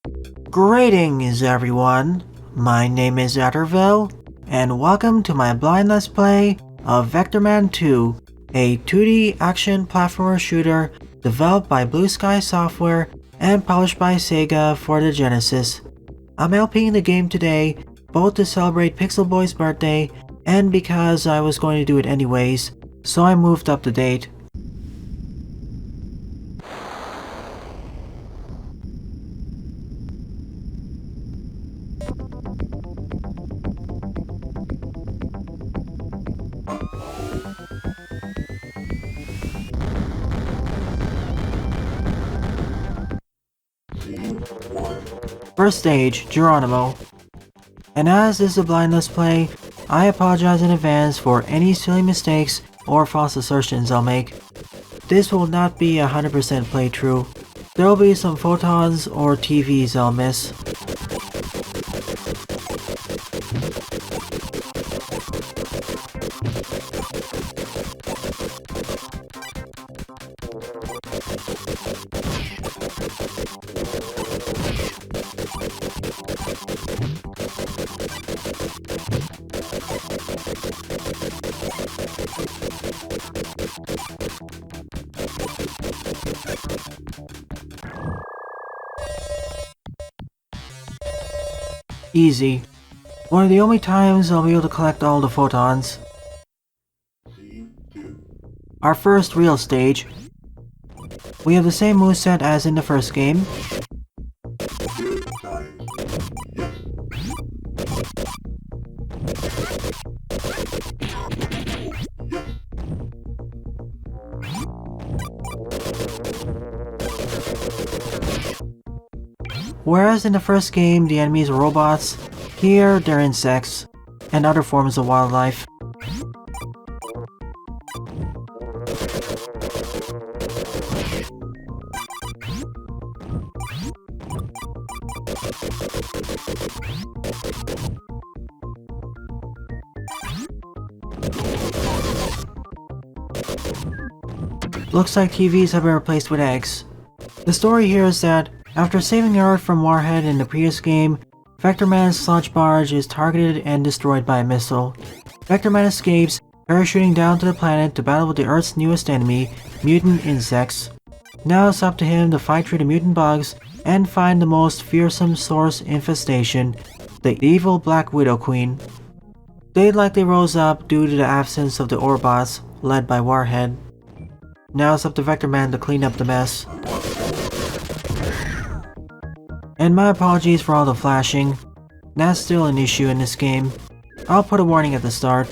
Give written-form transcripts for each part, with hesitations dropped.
Greetings everyone, my name is Atterville, and welcome to my blind let's play of Vectorman 2, a 2D action platformer shooter developed by BlueSky Software and published by Sega for the Genesis. I'm LPing the game today, both to celebrate Pixelboy's birthday and because I was going to do it anyways, so I moved up the date. First stage, Geronimo. And as this is a blind let's play, I apologize in advance for any silly mistakes or false assertions I'll make. This will not be a 100% playthrough. There will be some photons or TVs I'll miss. Easy. One of the only times I'll be able to collect all the photons. Our first real stage. We have the same moveset as in the first game. Whereas in the first game the enemies are robots, here they're insects and other forms of wildlife. Looks like TVs have been replaced with eggs. The story here is that after saving Earth from Warhead in the previous game, Vectorman's sludge barge is targeted and destroyed by a missile. Vectorman escapes, parachuting down to the planet to battle with the Earth's newest enemy, mutant insects. Now it's up to him to fight through the mutant bugs and find the most fearsome source infestation, the evil Black Widow Queen. They likely rose up due to the absence of the Orbots, led by Warhead. Now it's up to Vectorman to clean up the mess. And my apologies for all the flashing. That's still an issue in this game. I'll put a warning at the start.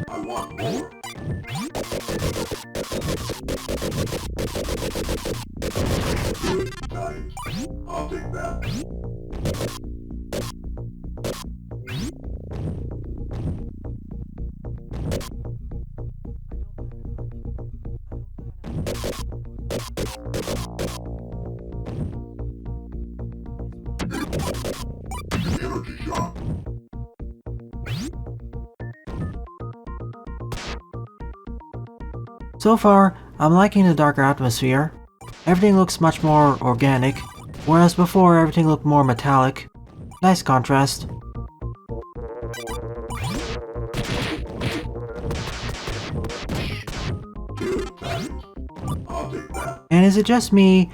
I want more. Nice. I'll take that. Energy shot. So far, I'm liking the darker atmosphere. Everything looks much more organic, whereas before everything looked more metallic. Nice contrast. I'll take that. And is it just me,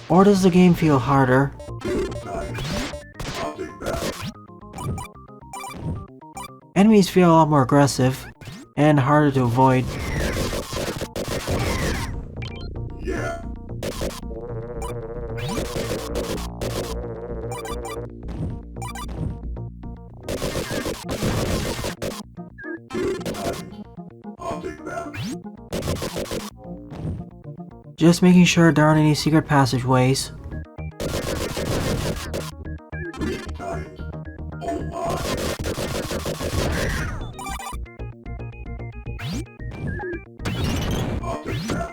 or does the game feel harder? Nice. I'll take that. Enemies feel a lot more aggressive, and harder to avoid. Yeah. Nice. I'll take that. Just making sure there aren't any secret passageways. Nice. Oh my. I'll take that.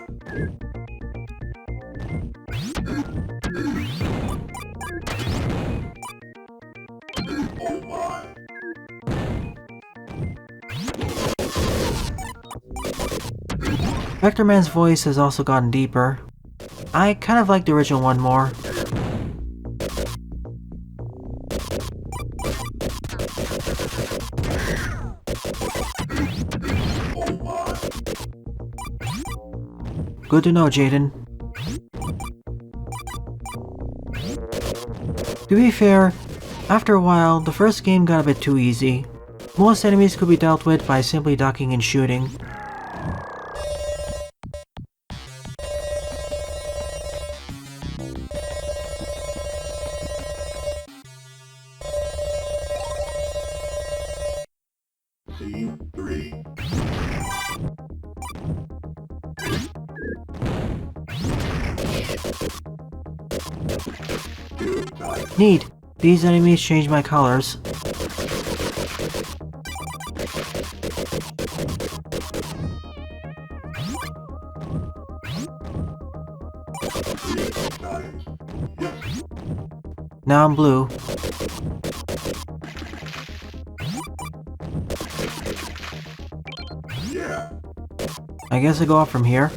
Oh my. Vectorman's voice has also gotten deeper. I kind of like the original one more. Good to know, Jaden. To be fair, after a while, the first game got a bit too easy. Most enemies could be dealt with by simply ducking and shooting. Scene 3. Neat! These enemies change my colors. Now I'm blue. Yeah. I guess I go up from here.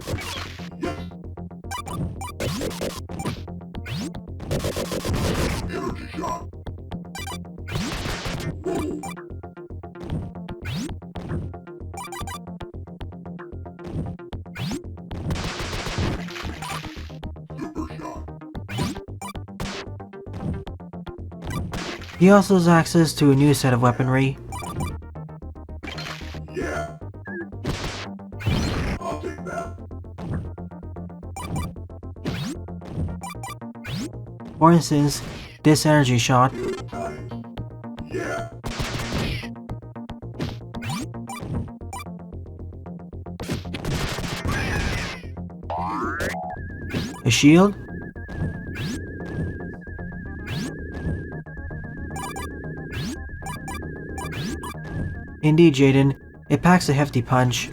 Energy shot. Super shot. He also has access to a new set of weaponry. Yeah. I'll take that. For instance, this energy shot. Yeah. A shield? Indeed, Jaden. It packs a hefty punch.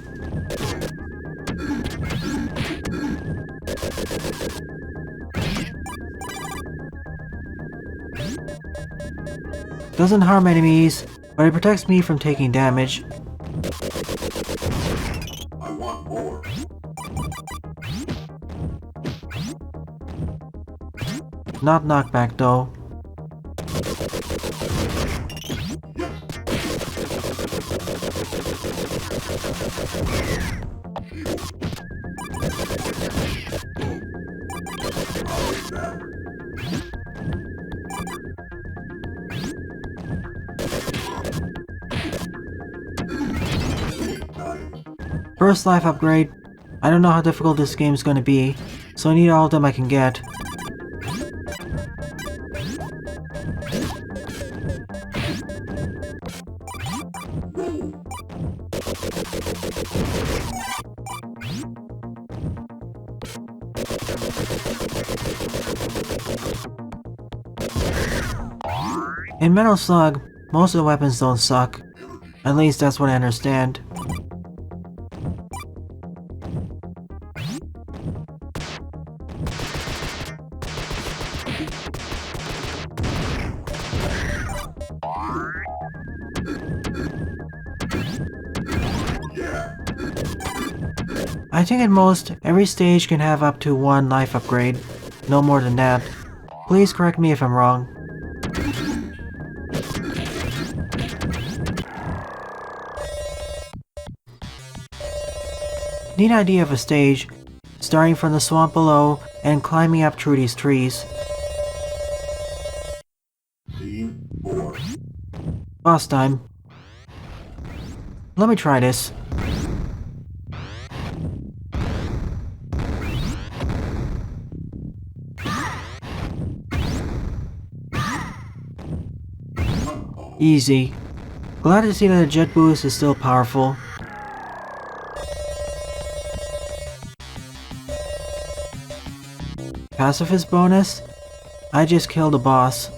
Doesn't harm enemies, but it protects me from taking damage. I want more. Not knockback though. First life upgrade. I don't know how difficult this game's gonna be, so I need all of them I can get. In Metal Slug, most of the weapons don't suck. At least that's what I understand. I think at most, every stage can have up to one life upgrade. No more than that. Please correct me if I'm wrong. Neat idea of a stage, starting from the swamp below and climbing up through these trees. Scene 4. Boss time. Let me try this. Easy. Glad to see that the jet boost is still powerful. Pacifist bonus? I just killed a boss.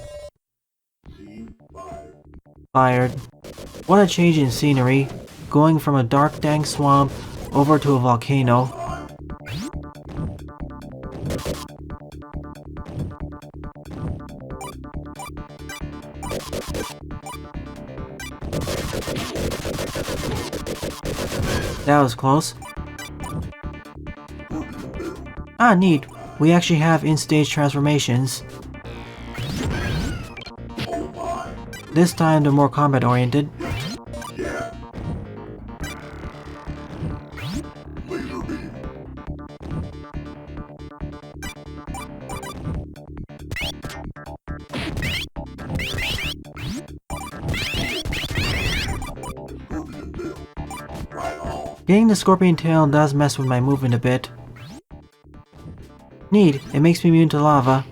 Scene 5. Fired. What a change in scenery, going from a dark dank swamp over to a volcano. That was close. Ah, neat. We actually have in-stage transformations. Oh my. This time they're more combat-oriented. Yeah. Laser beam. Scorpion tail. Right on. Getting the scorpion tail does mess with my movement a bit. Neat, it makes me immune to lava.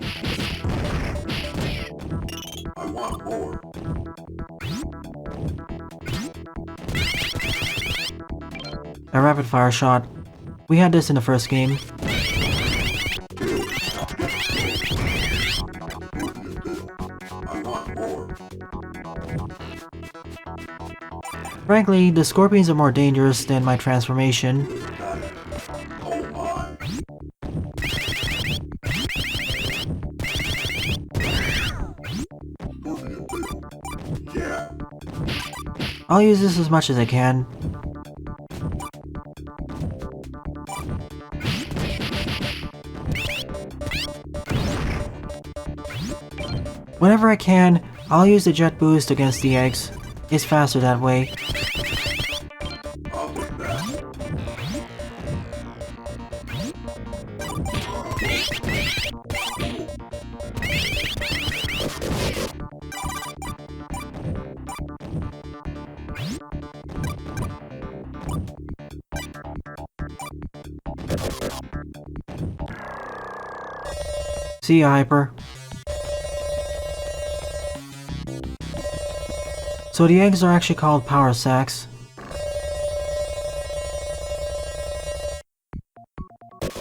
I want more. A rapid fire shot. We had this in the first game. I want more. Frankly, the scorpions are more dangerous than my transformation. Oh my. Scorpion tail. Yeah. I'll use this as much as I can. Whenever I can, I'll use the jet boost against the eggs. It's faster that way. I'll take that. See ya, Hyper. So the eggs are actually called power sacks.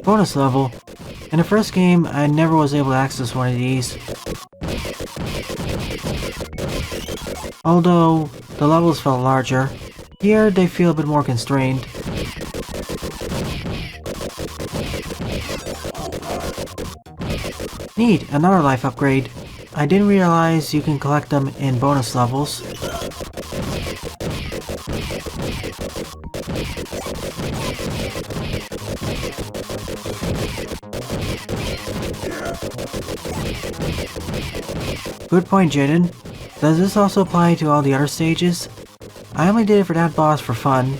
Bonus level. In the first game, I never was able to access one of these. Although, the levels felt larger. Here, they feel a bit more constrained. Neat, another life upgrade. I didn't realize you can collect them in bonus levels. Good point, Jaden. Does this also apply to all the other stages? I only did it for that boss for fun.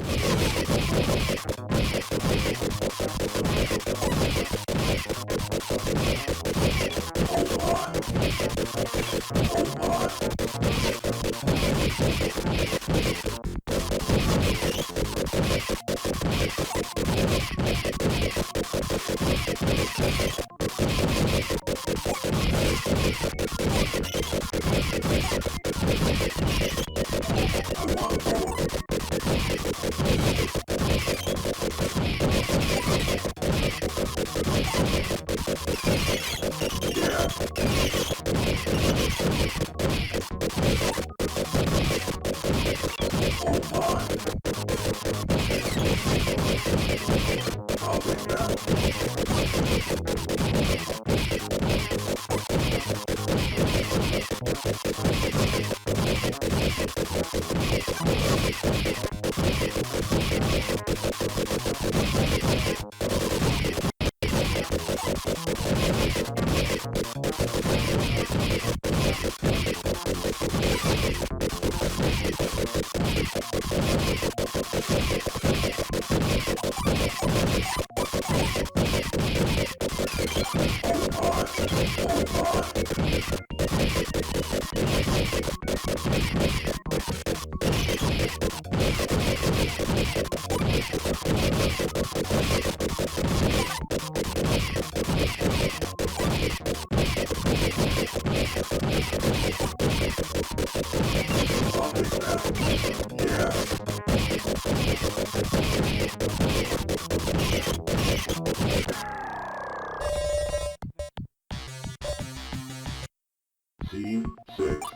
Scene 6.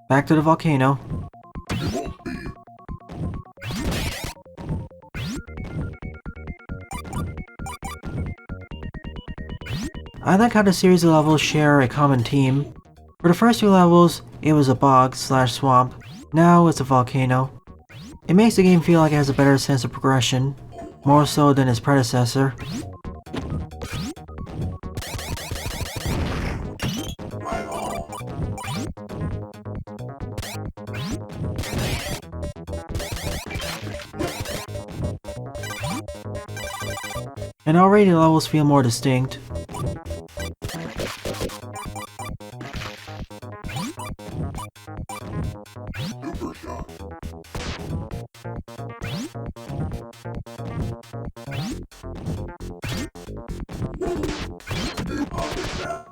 Back to the volcano. Full speed. I like how the series of levels share a common theme. For the first few levels, it was a bog/swamp. Now it's a volcano. It makes the game feel like it has a better sense of progression, more so than its predecessor. and already the levels feel more distinct. Super shot. I'll take that.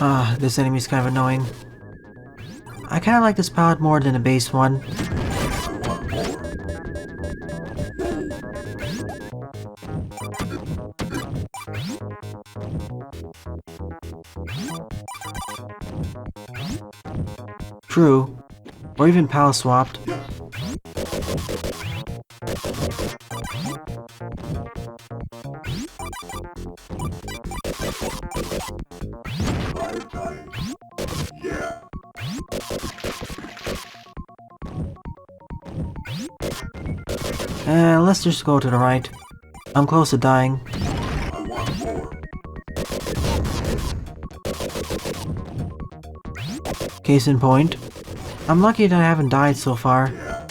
Ah, this enemy's kind of annoying. I kinda like this palette more than the base one. True. Or even palette swapped. Fire time. Yeah. Let's just go to the right. I'm close to dying. I want more. Case in point. I'm lucky that I haven't died so far. Yeah.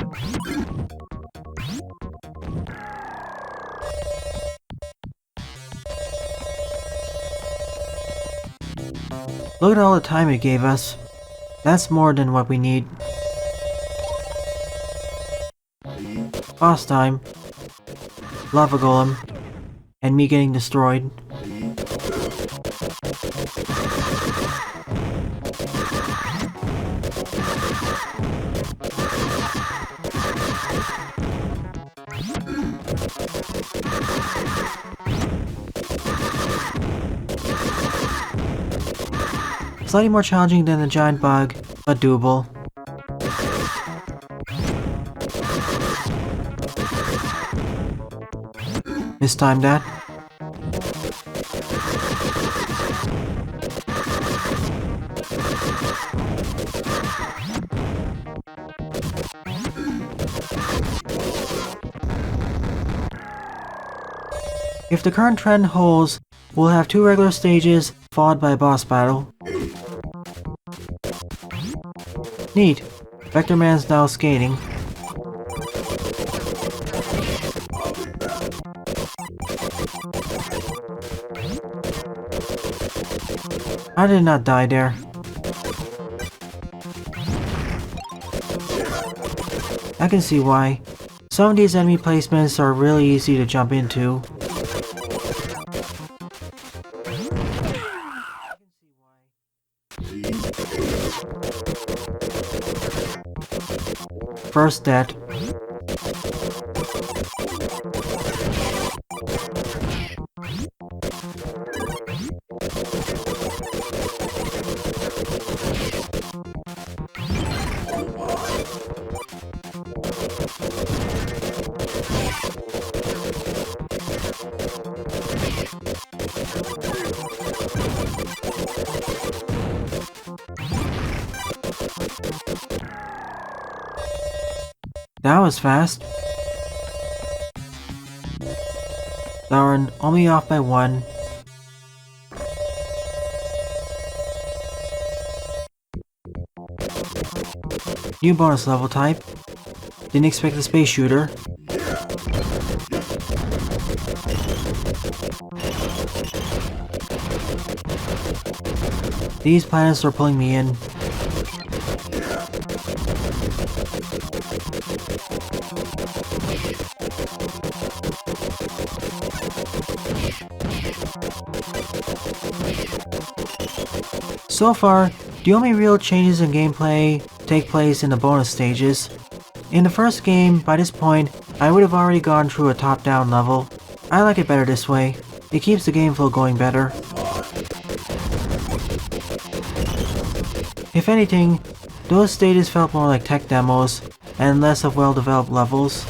Look at all the time it gave us. That's more than what we need. Boss time. Lava Golem. And me getting destroyed. Slightly more challenging than the giant bug, but doable. Mistimed that. If the current trend holds, we'll have 2 regular stages followed by a boss battle. Neat. Vectorman's now skating. I did not die there. I can see why. Some of these enemy placements are really easy to jump into. First dead. That was fast. Darn, only off by 1. New bonus level type. Didn't expect the space shooter. These planets are pulling me in. So far, the only real changes in gameplay take place in the bonus stages. In the first game, by this point, I would have already gone through a top-down level. I like it better this way. It keeps the game flow going better. If anything, those stages felt more like tech demos and less of well-developed levels.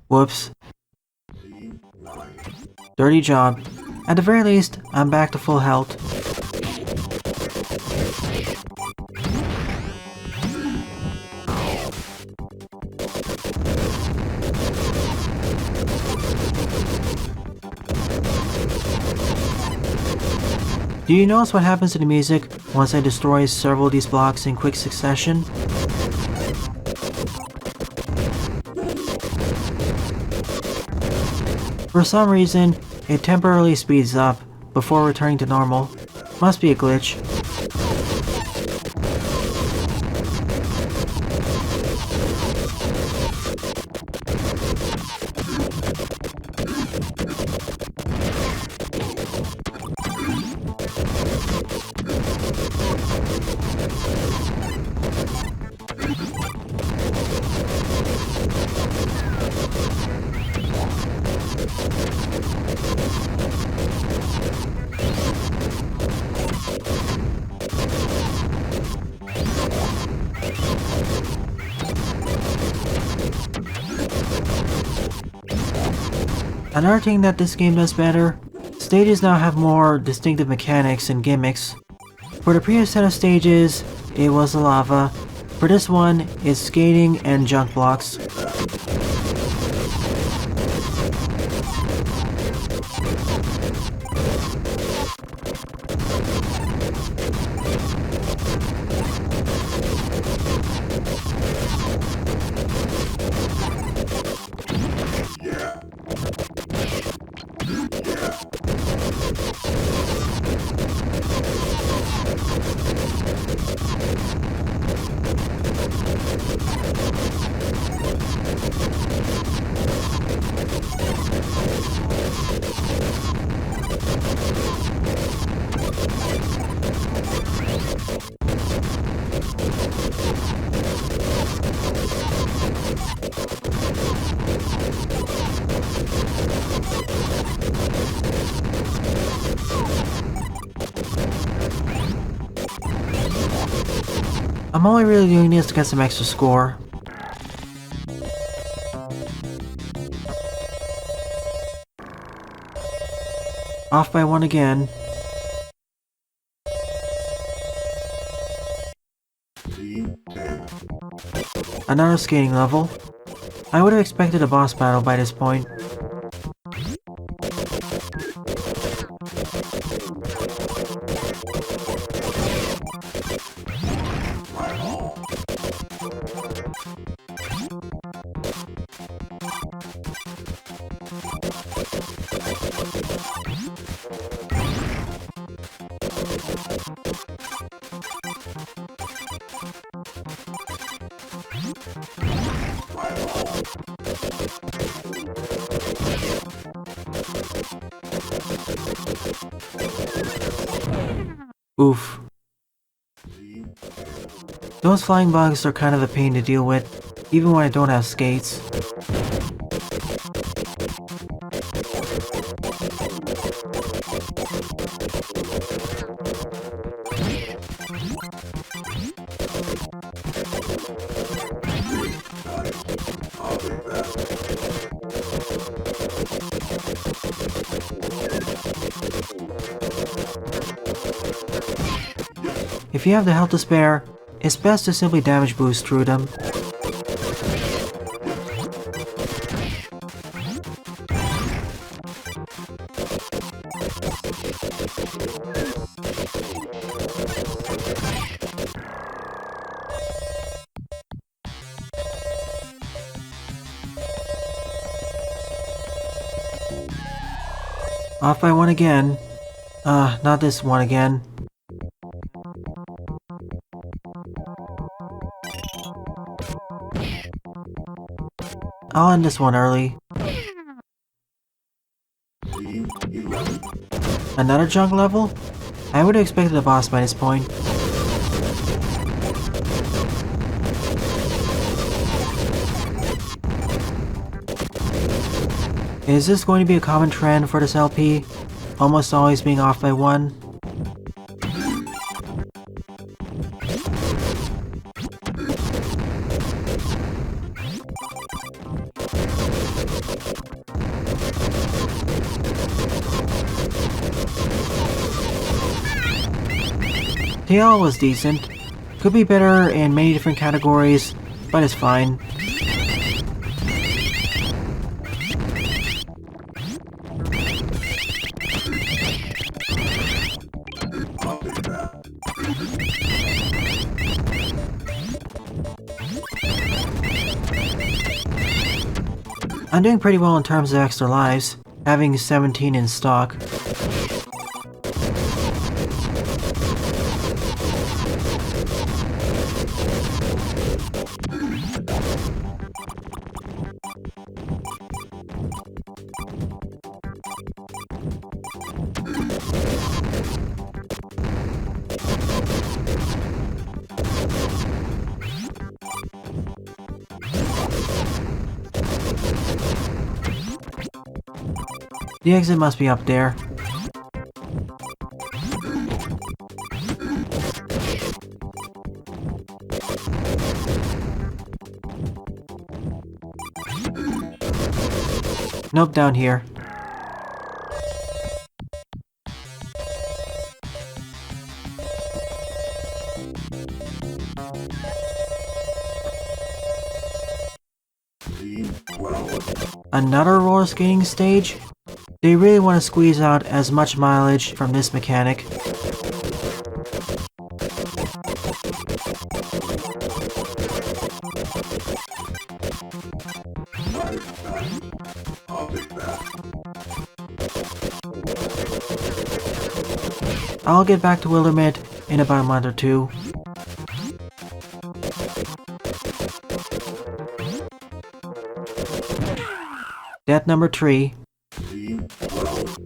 Whoops. Dirty job. At the very least, I'm back to full health. Do you notice what happens to the music once I destroy several of these blocks in quick succession? For some reason, it temporarily speeds up before returning to normal. Must be a glitch. Another thing that this game does better, stages now have more distinctive mechanics and gimmicks. For the previous set of stages, it was the lava. For this one, it's skating and junk blocks. I'm only really doing this to get some extra score. Off by one again. Another skating level. I would have expected a boss battle by this point. Oof. Those flying bugs are kind of a pain to deal with, even when I don't have skates. If you have the health to spare, it's best to simply damage boost through them. Off by one again. Not this one again. I'll end this one early. Another junk level? I would have expected a boss by this point. Is this going to be a common trend for this LP? Almost always being off by one? Tail was decent. Could be better in many different categories, but it's fine. I'll take that. I'm doing pretty well in terms of extra lives, having 17 in stock. The exit must be up there. Nope, down here. Scene 12. Another roller skating stage? They really want to squeeze out as much mileage from this mechanic. I'll take that. I'll get back to Wildermid in about a month or two. Death number 3. Scene 12.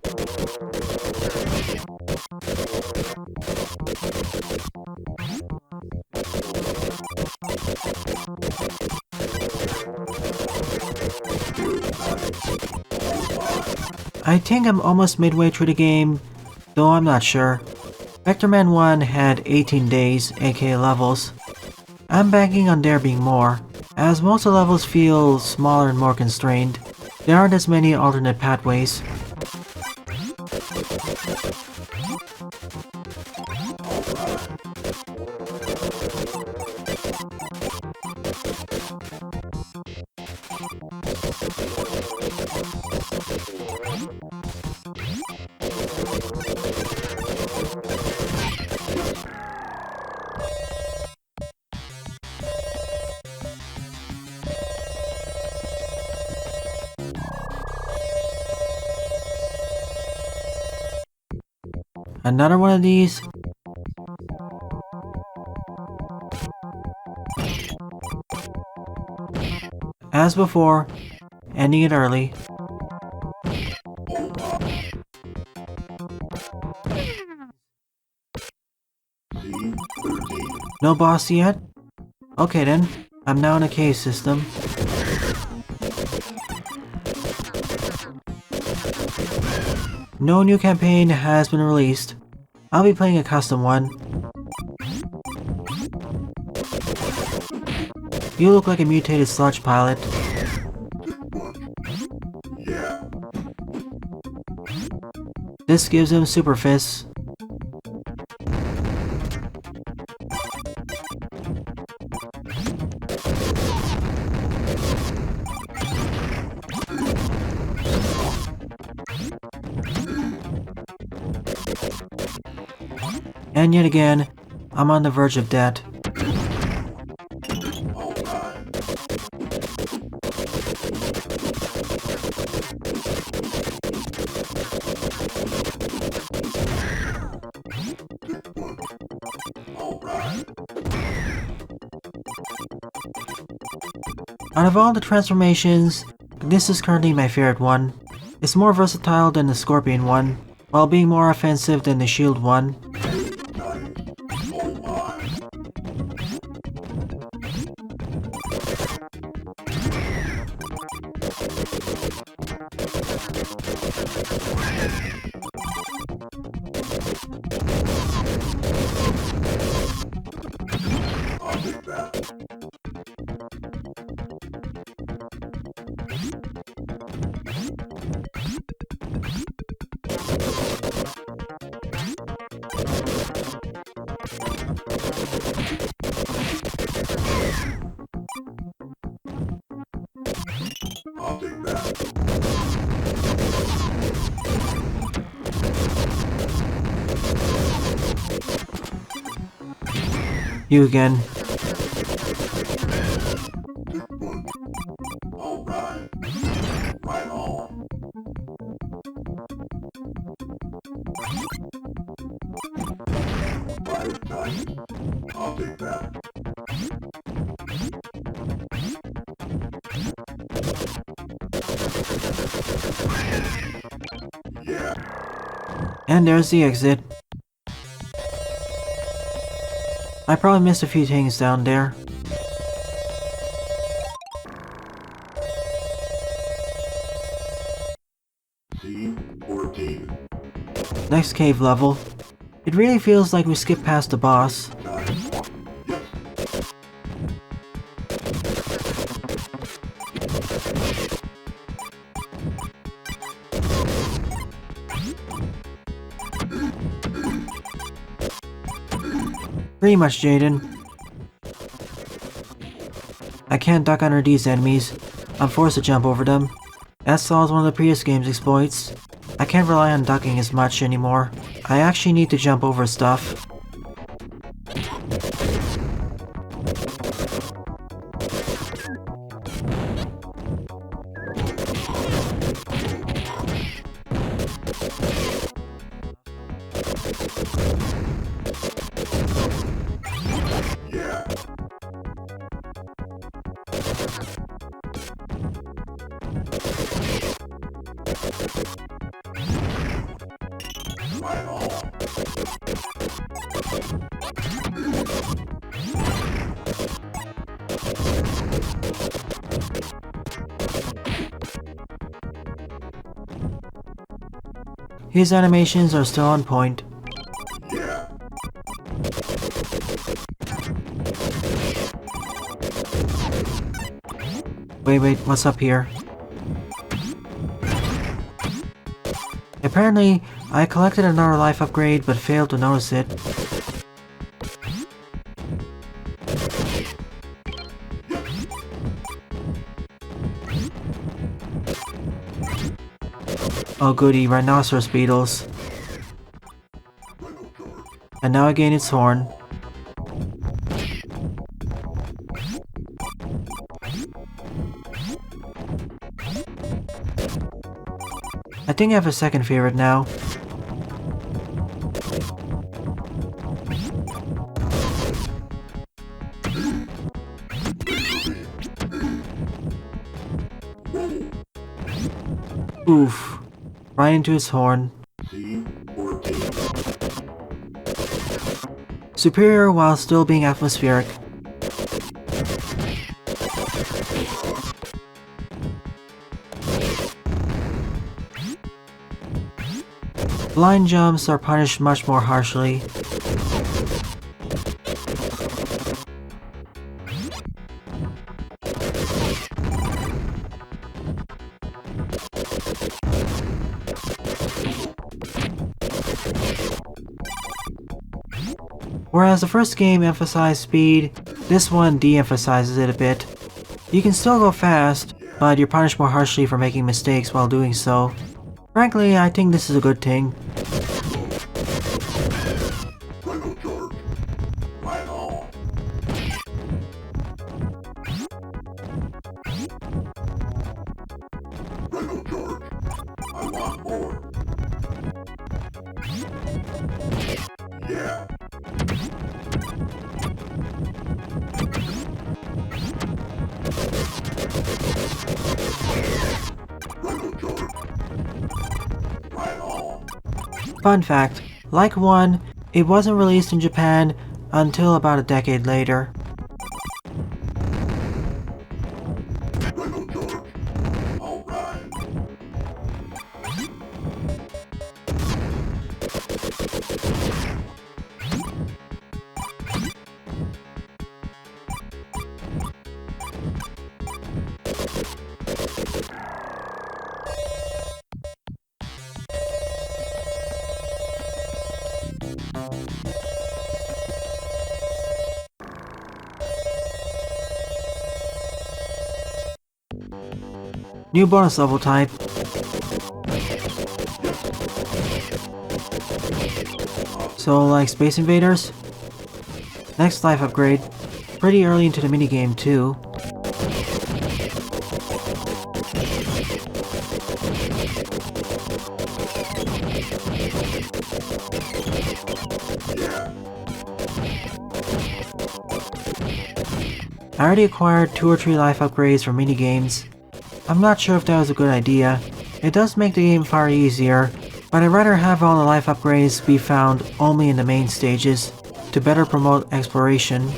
I think I'm almost midway through the game, though I'm not sure. Vectorman 1 had 18 days, aka levels. I'm banking on there being more, as most of the levels feel smaller and more constrained. There aren't as many alternate pathways. Another one of these? As before, ending it early. Scene 13. No boss yet? Okay then, I'm now in a cave system. No new campaign has been released. I'll be playing a custom one. You look like a mutated sludge pilot. Yeah. This gives him super fists. And yet again, I'm on the verge of death. Out of all the transformations, this is currently my favorite one. It's more versatile than the Scorpion one, while being more offensive than the Shield one. You again. Alright. Right on. Fire nice. I'll take that. Yeah. And there's the exit. I probably missed a few things down there. Scene 14. Next cave level. It really feels like we skipped past the boss. Nice. Yes. Pretty much, Jaden. I can't duck under these enemies. I'm forced to jump over them. That solves one of the previous game's exploits. I can't rely on ducking as much anymore. I actually need to jump over stuff. Yeah. Right on. His animations are still on point. Yeah. Wait, what's up here? Apparently, I collected another life upgrade but failed to notice it. Oh goody, rhinoceros beetles. And now I gain its horn. I think I have a second favorite now. Oof. Right into his horn. Scene 14. Superior while still being atmospheric. Blind jumps are punished much more harshly. Whereas the first game emphasized speed, this one de-emphasizes it a bit. You can still go fast, but you're punished more harshly for making mistakes while doing so. Frankly, I think this is a good thing. Fuego charge. Right on. Fuego charge. I want more. Yeah. Fuego charge. Right on. Fun fact, like 1, it wasn't released in Japan until about a decade later. Fuego charge. Alright. New bonus level type. So like Space Invaders? Next life upgrade. Pretty early into the minigame too. I already acquired 2 or 3 life upgrades for minigames. I'm not sure if that was a good idea. It does make the game far easier, but I'd rather have all the life upgrades be found only in the main stages, to better promote exploration.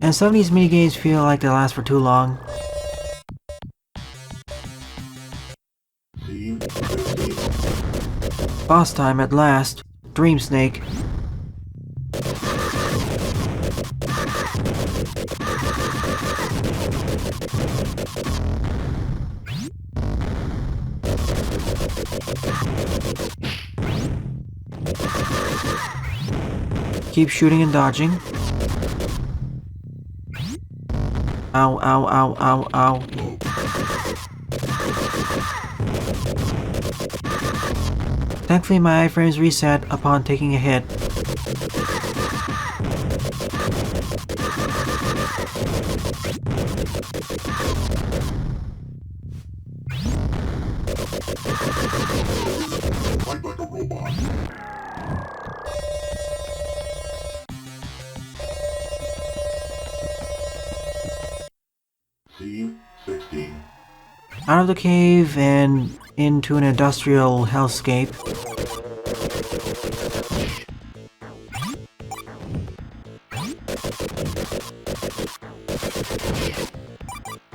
And some of these minigames feel like they last for too long. Boss time at last. Dream Snake. Keep shooting and dodging. Ow, ow, ow, ow, ow. Thankfully my iframes reset upon taking a hit. Fight like a robot. Scene 16. Out of the cave and into an industrial hellscape.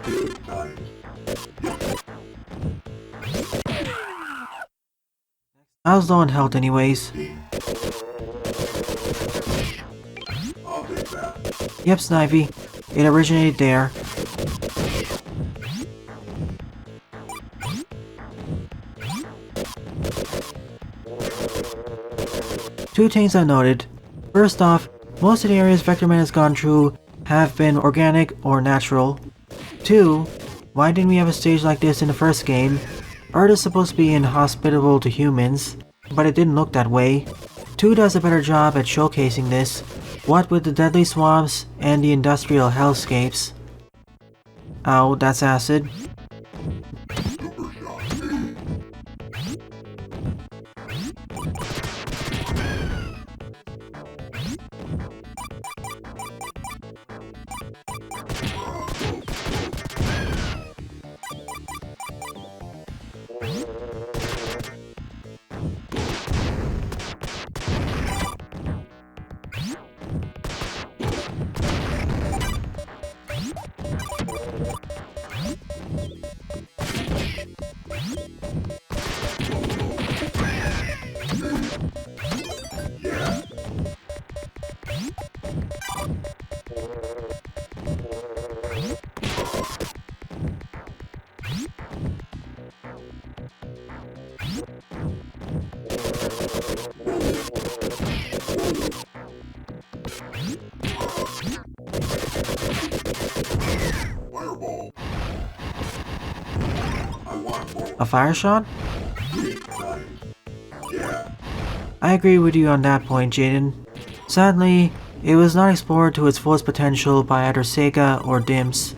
Good times. I was low on health anyways. Scene. I'll take that. Yep, Snivy. It originated there. Two things I noted. First off, most of the areas Vectorman has gone through have been organic or natural. 2. Why didn't we have a stage like this in the first game? Earth is supposed to be inhospitable to humans, but it didn't look that way. 2 does a better job at showcasing this, what with the deadly swamps and the industrial hellscapes. Ow, that's acid. Super shot. Fireball. I want more. A fire shot? Good times. Yeah. I agree with you on that point, Jaden. Sadly, it was not explored to its fullest potential by either Sega or DIMS.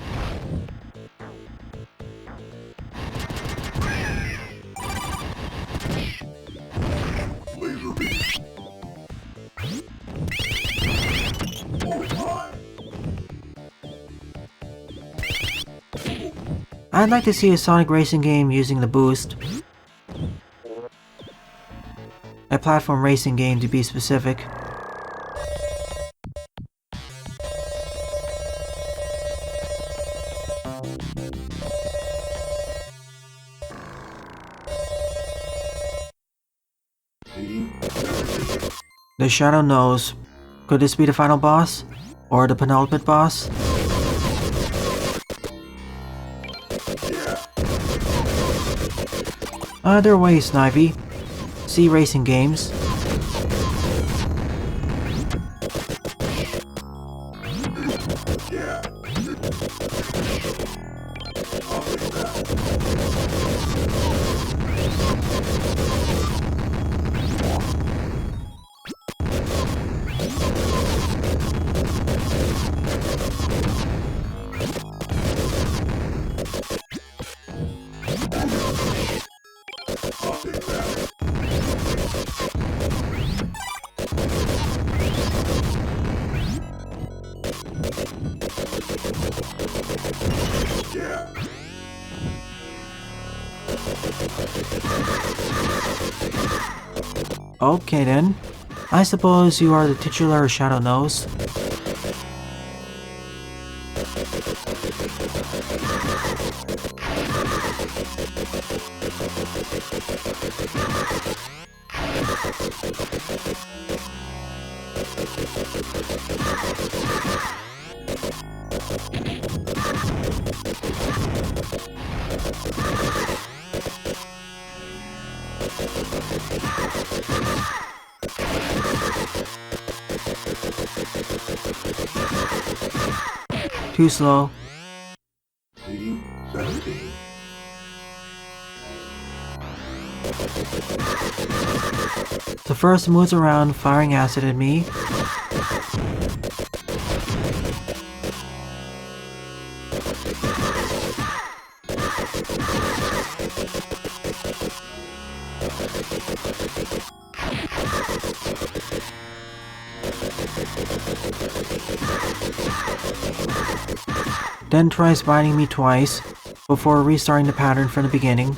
Laser beam. Oh my. I'd like to see a Sonic racing game using the boost. A platform racing game to be specific. The Shadow knows. Could this be the final boss? Or the penultimate boss? Either way, Snivy. See racing games. Okay then. I suppose you are the titular Shadow Nose. Too slow. Scene 17. The first moves around, firing acid at me. Then tries biting me twice, before restarting the pattern from the beginning.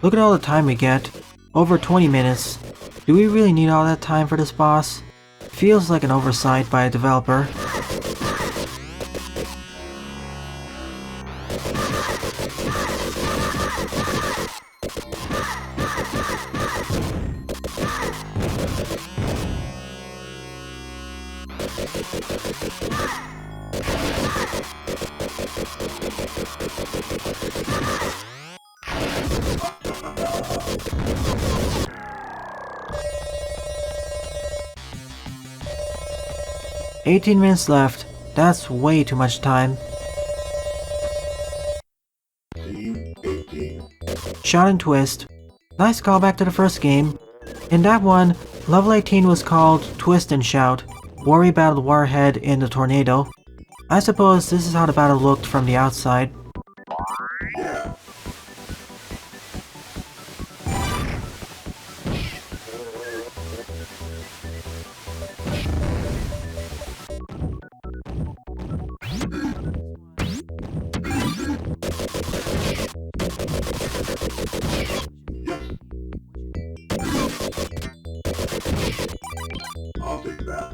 Look at all the time we get. Over 20 minutes. Do we really need all that time for this boss? Feels like an oversight by a developer. $18 left. That's way too much time. Scene 18. Shout and Twist. Nice callback to the first game. In that one, level 18 was called Twist and Shout, where we battled Warhead in the tornado. I suppose this is how the battle looked from the outside. I'll take that.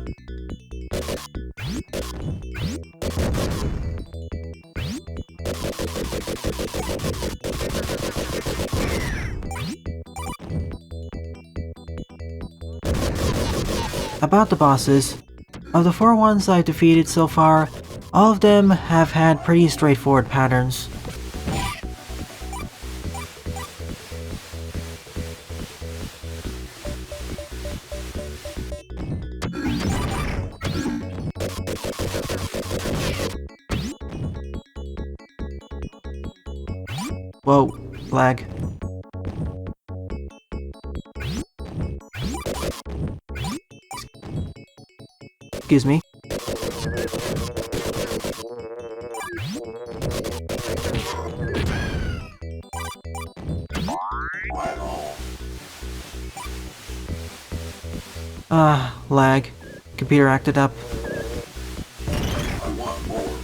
About the bosses, of the 4 ones I've defeated so far, all of them have had pretty straightforward patterns. Whoa, lag. Excuse me. Lag. Computer acted up. I want more.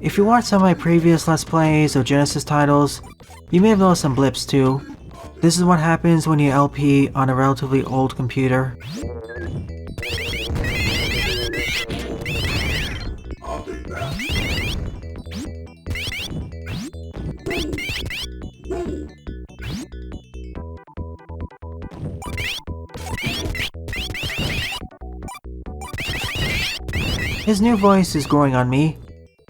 If you watched some of my previous Let's Plays of Genesis titles, you may have noticed some blips too. This is what happens when you LP on a relatively old computer. I'll take that. His new voice is growing on me.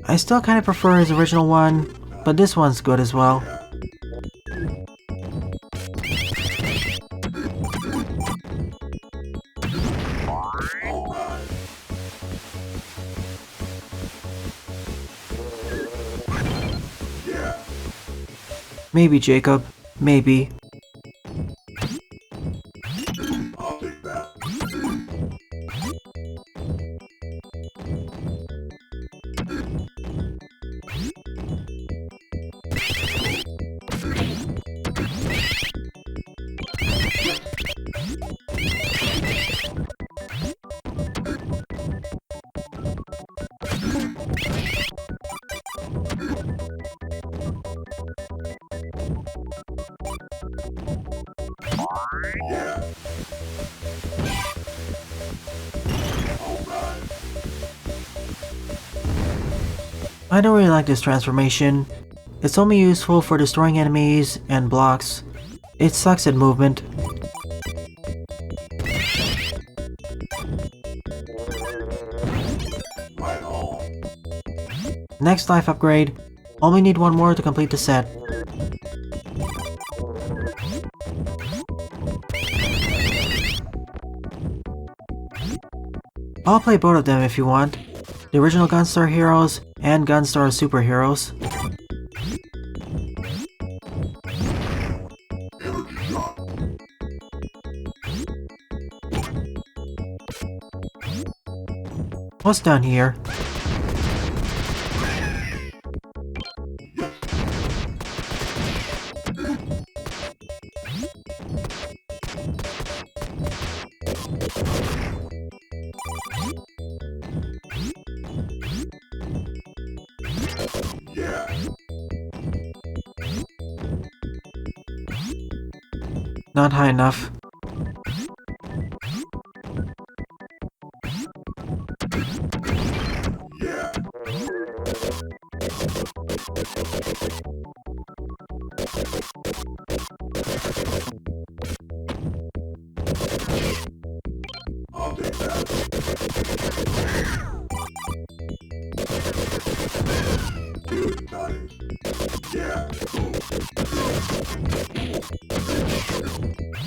I still kinda prefer his original one, but this one's good as well. Maybe, Jacob. Maybe. I'll take that. Yeah. Alright. I don't really like this transformation. It's only useful for destroying enemies and blocks. It sucks at movement. Right on. Next life upgrade. Only need one more to complete the set. I'll play both of them if you want. The original Gunstar Heroes and Gunstar Superheroes. Energy shot. What's down here? Yeah. Not high enough. Yeah. I'll take that. Good times. Yeah.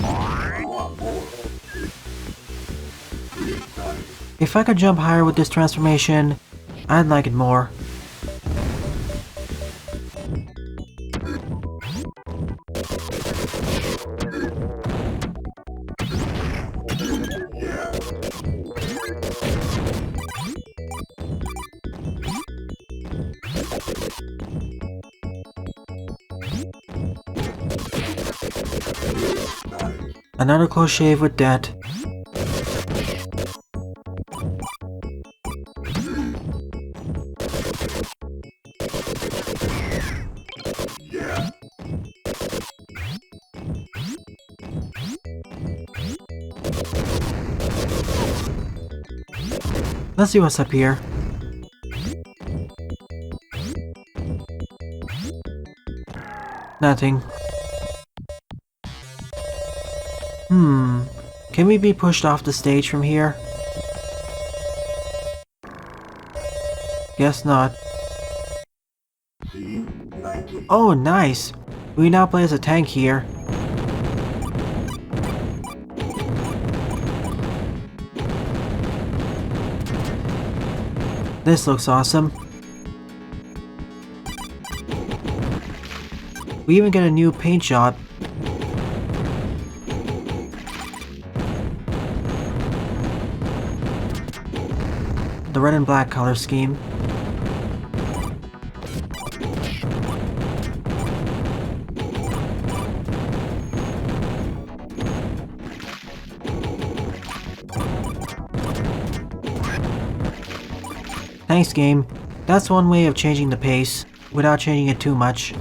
I want more. Good times. If I could jump higher with this transformation, I'd like it more. Yeah. Nice. Another close shave with that. Yeah. Let's see what's up here. Nothing. Can we be pushed off the stage from here? Guess not. See? 19. Oh, nice! We now play as a tank here. This looks awesome. We even get a new paint job. The red and black color scheme. Thanks, game. That's one way of changing the pace, without changing it too much.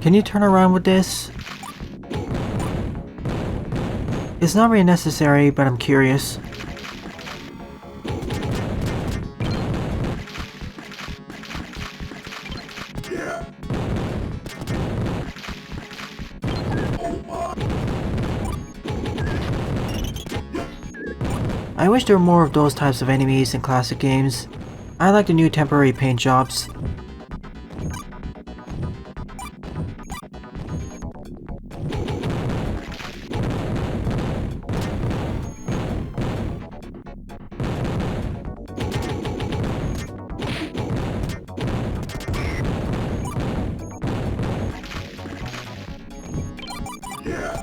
Can you turn around with this? It's not really necessary, but I'm curious. Yeah. I wish there were more of those types of enemies in classic games. I like the new temporary paint jobs. Yeah.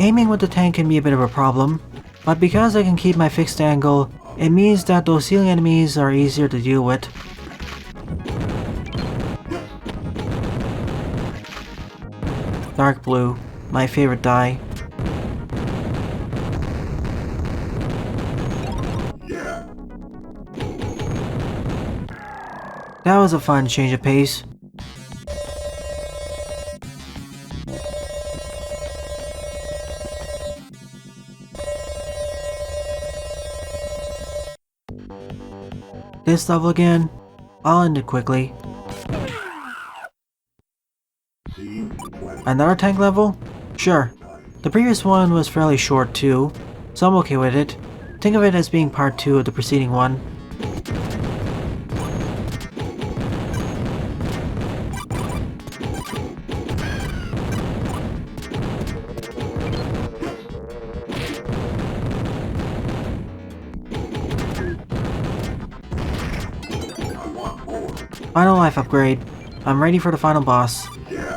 Aiming with the tank can be a bit of a problem, but because I can keep my fixed angle, it means that those ceiling enemies are easier to deal with. Dark blue, my favorite dye. Yeah. That was a fun change of pace. This level again, I'll end it quickly. Scene 20. Another tank level? Sure. The previous one was fairly short too, so I'm okay with it. Think of it as being part 2 of the preceding one. I want more. Final life upgrade. I'm ready for the final boss. Yeah.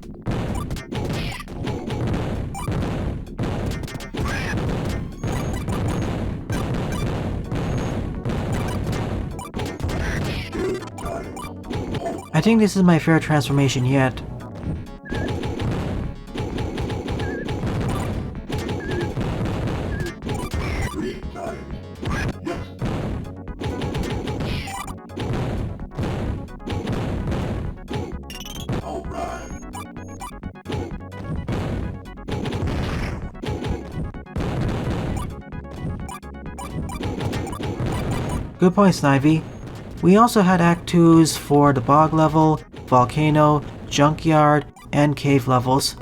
I think this is my favorite transformation yet. Good point, Snivy. We also had Act 2s for the bog level, volcano, junkyard, and cave levels.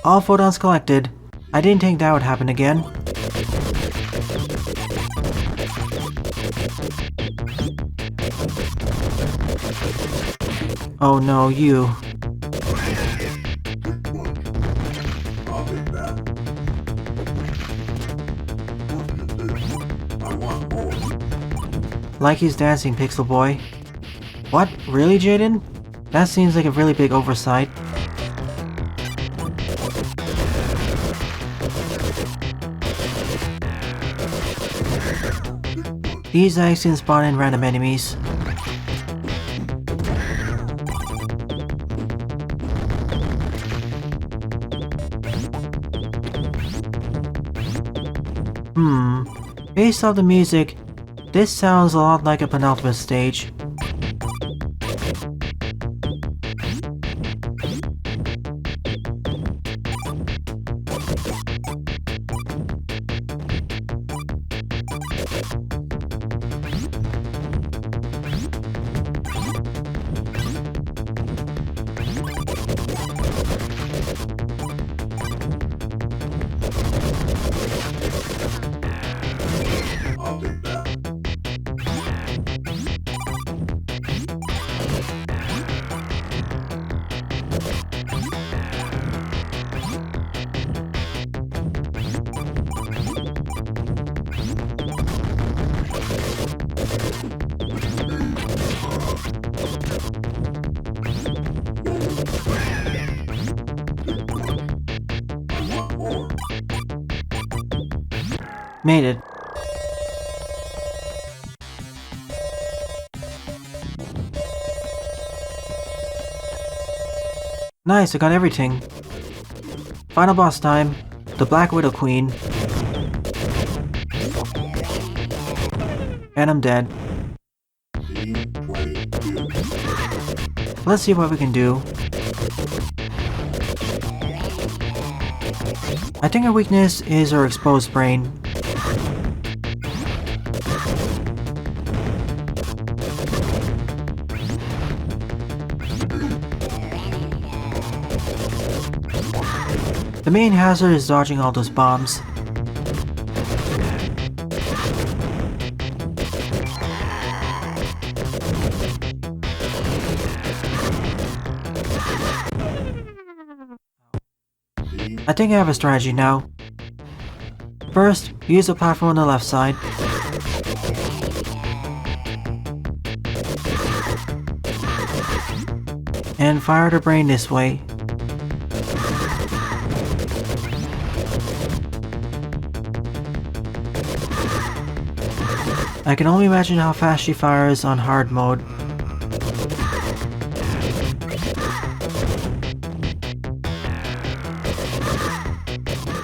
All photons collected. I didn't think that would happen again. Oh no, you. I'll take that. I want more. Like he's dancing, Pixelboy. What? Really, Jaden? That seems like a really big oversight. These eggs can spawn in random enemies. Based off the music, this sounds a lot like a penultimate stage. I'll take that. Made it. Nice, I got everything. Final boss time. The Black Widow Queen. And I'm dead. Scene 22. Let's see what we can do. I think our weakness is our exposed brain. The main hazard is dodging all those bombs. I think I have a strategy now. First, use the platform on the left side. And fire the brain this way. I can only imagine how fast she fires on hard mode.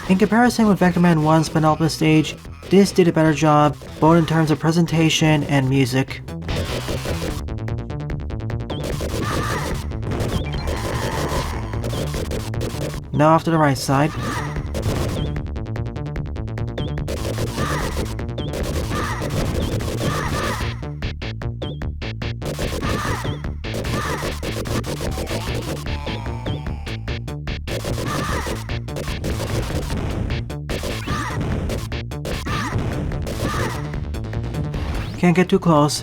In comparison with Vectorman 1's penultimate stage, this did a better job, both in terms of presentation and music. Now off to the right side. Can't get too close.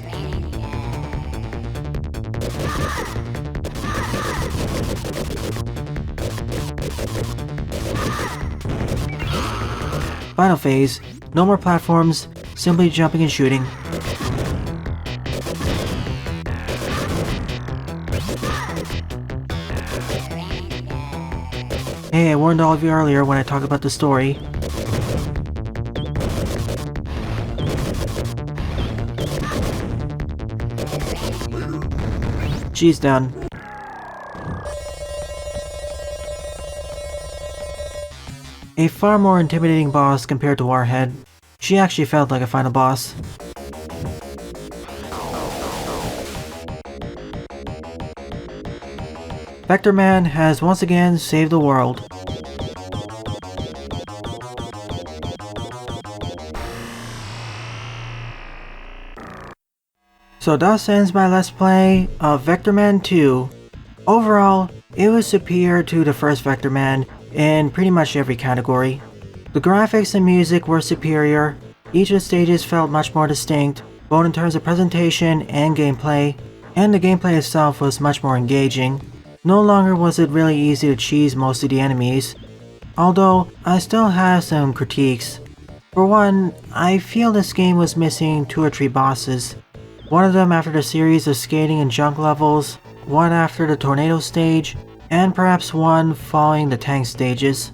Final phase. No more platforms, simply jumping and shooting. Hey, I warned all of you earlier when I talked about the story. She's done. A far more intimidating boss compared to Warhead. She actually felt like a final boss. Vectorman has once again saved the world. So thus ends my Let's Play of Vectorman 2. Overall, it was superior to the first Vectorman in pretty much every category. The graphics and music were superior, each of the stages felt much more distinct, both in terms of presentation and gameplay, and the gameplay itself was much more engaging. No longer was it really easy to cheese most of the enemies, although I still have some critiques. For one, I feel this game was missing 2 or 3 bosses. One of them after the series of skating and junk levels, one after the tornado stage, and perhaps one following the tank stages.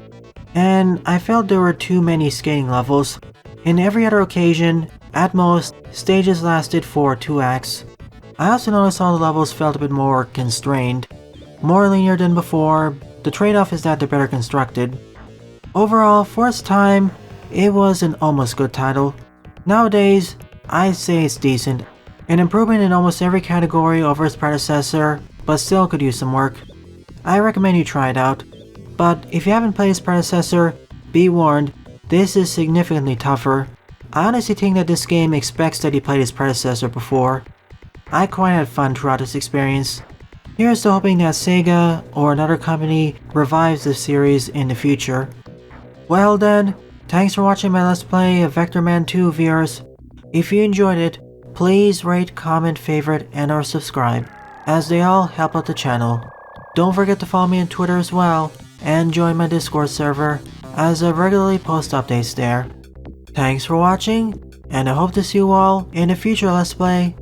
And I felt there were too many skating levels. In every other occasion, At most, stages lasted for 2 acts. I also noticed all the levels felt a bit more constrained. More linear than before, the trade-off is that they're better constructed. Overall, for its time, it was an almost good title. Nowadays, I'd say it's decent, an improvement in almost every category over its predecessor, but still could use some work. I recommend you try it out, but if you haven't played its predecessor, be warned, this is significantly tougher. I honestly think that this game expects that you played its predecessor before. I quite had fun throughout this experience. Here's to hoping that Sega or another company revives this series in the future. Well then, thanks for watching my Let's Play of Vectorman 2, viewers. If you enjoyed it, please rate, comment, favorite, and or subscribe, as they all help out the channel. Don't forget to follow me on Twitter as well, and join my Discord server, as I regularly post updates there. Thanks for watching, and I hope to see you all in a future Let's Play